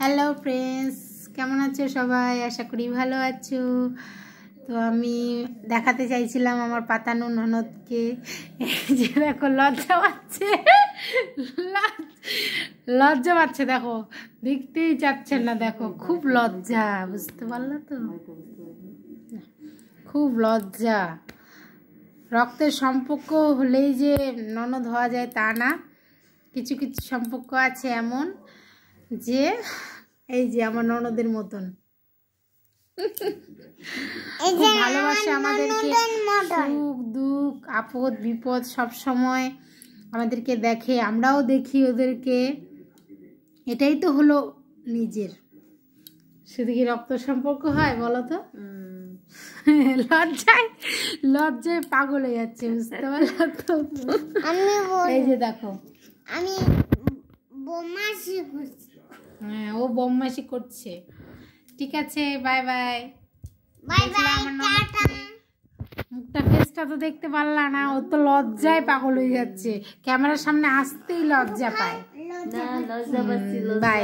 Hello friends, কেমন আছো সবাই? আশা করি ভালো আছো। তো আমি দেখাতে চাইছিলাম আমার পাতানো ননদকে, যে দেখো লজ্জা পাচ্ছে, লজ্জা পাচ্ছে, দেখো দেখতেই চাচ্ছে না, দেখো খুব লজ্জা, বুঝতে পারলো তো? খুব লজ্জা। রক্তের সম্পর্ক হলেই যে ননদ হওয়া যায় তা না, কিছু কিছু সম্পর্ক আছে এমন যে এই যে আমার ননদের মতন খুব ভালোবাসে আমাদেরকে, সুখ দুঃখ আপদ বিপদ সব সময় আমাদেরকে দেখে, আমরাও দেখি ওদেরকে। এটাই তো হলো নিজের। শুধু কি রক্ত সম্পর্ক হয় বলো তো? লজ্জায় লজ্জায় পাগল হয়ে যাচ্ছে, বুঝতে পারলো তো? এই যে দেখো আমি বদমাশি করছি। হ্যাঁ, ও বদমাশি করছে। ঠিক আছে, bye bye. Bye bye, tata. মুখটা ফেসটা তো দেখতে পারলা না, ও তো লজ্জায় পাগল হয়ে যাচ্ছে, ক্যামেরার সামনে আসতেই লজ্জা পায়। লজ্জা পাচ্ছি, বাই।